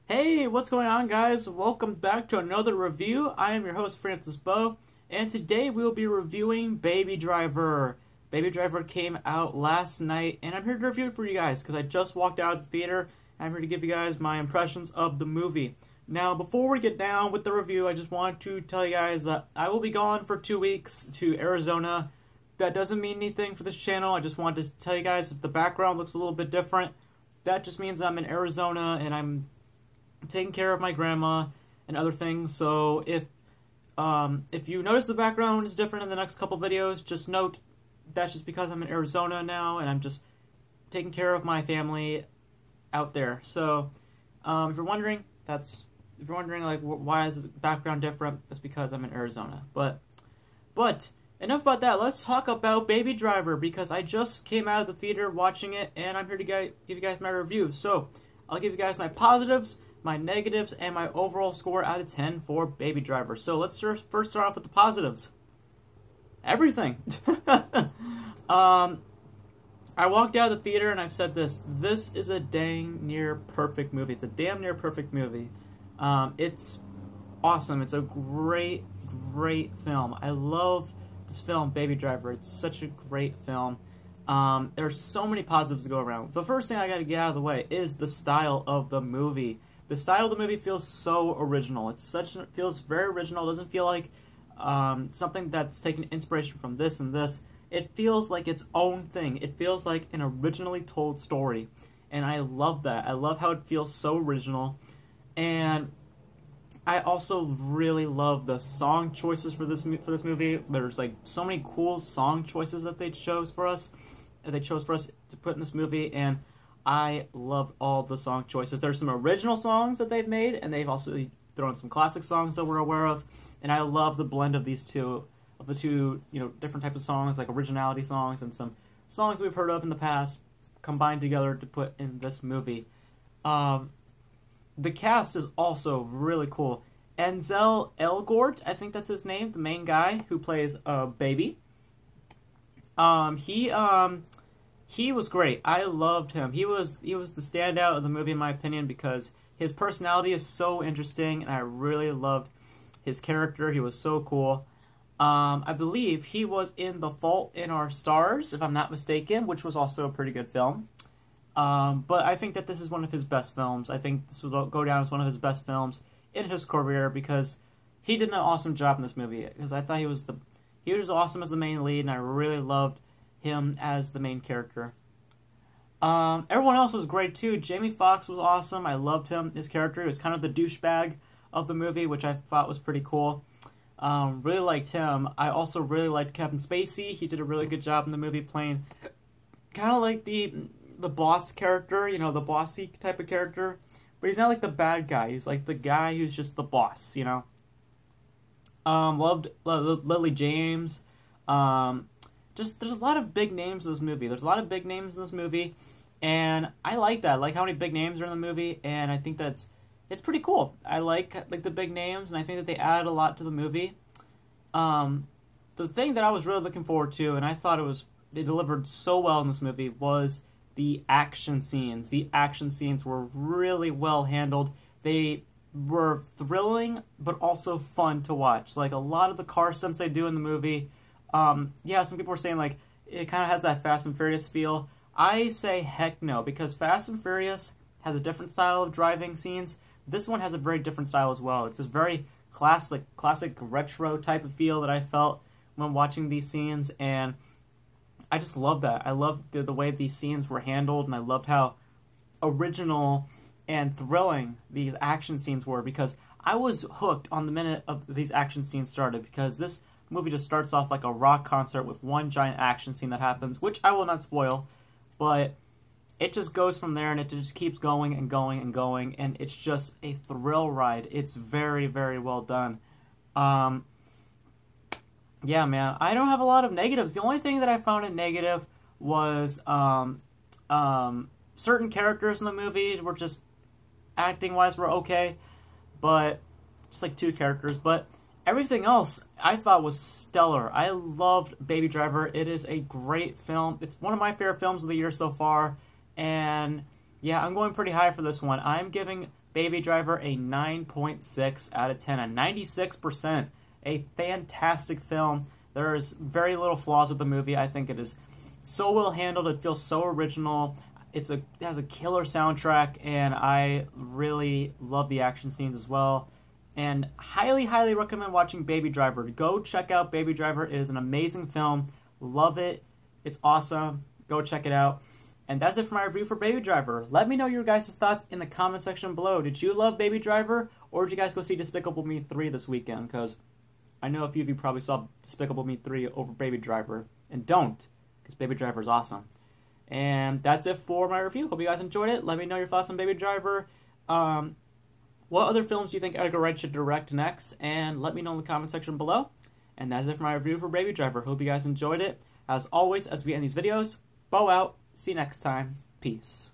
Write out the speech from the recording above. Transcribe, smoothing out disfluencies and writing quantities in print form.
Hey, what's going on, guys? Welcome back to another review. I am your host, Beau, and today we'll be reviewing Baby Driver. Baby Driver came out last night, and I'm here to review it for you guys because I just walked out of the theater. I'm here to give you guys my impressions of the movie. Now, before we get down with the review, I just want to tell you guys that I will be gone for 2 weeks to Arizona. That doesn't mean anything for this channel. I just wanted to tell you guys if the background looks a little bit different, that just means I'm in Arizona and I'm taking care of my grandma and other things. So if you notice the background is different in the next couple videos, just note that's just because I'm in Arizona now and I'm just taking care of my family out there. So if you're wondering like why is the background different, that's because I'm in Arizona. But enough about that. Let's talk about Baby Driver because I just came out of the theater watching it and I'm here to give you guys my review. So I'll give you guys my positives, my negatives, and my overall score out of 10 for Baby Driver. So let's first start off with the positives. Everything. I walked out of the theater and I've said this. This is a dang near perfect movie. It's a damn near perfect movie. It's awesome. It's a great film. I love this film, Baby Driver. It's such a great film. There's so many positives to go around. The first thing I got to get out of the way is the style of the movie. The style of the movie feels so original. It feels very original. It doesn't feel like something that's taken inspiration from this and this. It feels like its own thing. It feels like an originally told story, and I love that. I love how it feels so original, and I also really love the song choices for this movie. There's like so many cool song choices that they chose for us to put in this movie, and I loved all the song choices. There's some original songs that they've made, and they've also thrown some classic songs that we're aware of, and I love the blend of the two, different types of songs, like originality songs and some songs we've heard of in the past, combined together to put in this movie. The cast is also really cool. Ansel Elgort, I think that's his name, the main guy who plays Baby. He was great. I loved him. He was the standout of the movie in my opinion because his personality is so interesting and I really loved his character. He was so cool. I believe he was in The Fault in Our Stars, if I'm not mistaken, which was also a pretty good film. But I think that this is one of his best films. I think this will go down as one of his best films in his career because he did an awesome job in this movie. Because I thought he was awesome as the main lead, and I really loved him as the main character. Everyone else was great too. Jamie Foxx was awesome. I loved him. His character, he was kind of the douchebag of the movie, which I thought was pretty cool. Really liked him. I also really liked Kevin Spacey. He did a really good job in the movie playing kind of like the boss character, the bossy type of character. But he's not like the bad guy. He's like the guy who's just the boss, Loved Lily James. There's a lot of big names in this movie. And I like that. I like how many big names are in the movie, and I think it's pretty cool. I like the big names, and I think that they added a lot to the movie. The thing that I was really looking forward to, and I thought they delivered so well in this movie, was the action scenes. The action scenes were really well handled. They were thrilling, but also fun to watch. Like, a lot of the car stunts they do in the movie, yeah, some people were saying, like, it kind of has that Fast and Furious feel. I say heck no, because Fast and Furious has a different style of driving scenes. This one has a very different style as well. It's this very classic retro type of feel that I felt when watching these scenes, and I just love that. I love the way these scenes were handled, and I loved how original and thrilling these action scenes were, because I was hooked on the minute of these action scenes started, because this movie just starts off like a rock concert with one giant action scene that happens, which I will not spoil, but it just goes from there, and it just keeps going and going and going, and it's just a thrill ride. It's very, very well done. Yeah, man, I don't have a lot of negatives. The only thing that I found in negative was certain characters in the movie were just, acting-wise, were okay, but just like 2 characters, but everything else I thought was stellar. I loved Baby Driver. It is a great film. It's one of my favorite films of the year so far, and yeah, I'm going pretty high for this one. I'm giving Baby Driver a 9.6 out of 10, a 96%. A fantastic film. There's very little flaws with the movie. I think it is so well handled. It feels so original. It has a killer soundtrack, and I really love the action scenes as well. And highly, highly recommend watching Baby Driver. Go check out Baby Driver. It is an amazing film. Love it. It's awesome. Go check it out. And that's it for my review for Baby Driver. Let me know your guys' thoughts in the comment section below. Did you love Baby Driver, or did you guys go see Despicable Me 3 this weekend? Because I know a few of you probably saw Despicable Me 3 over Baby Driver. And don't, because Baby Driver is awesome. And that's it for my review. Hope you guys enjoyed it. Let me know your thoughts on Baby Driver. What other films do you think Edgar Wright should direct next? And let me know in the comment section below. And that's it for my review for Baby Driver. Hope you guys enjoyed it. As always, as we end these videos, Beau out. See you next time. Peace.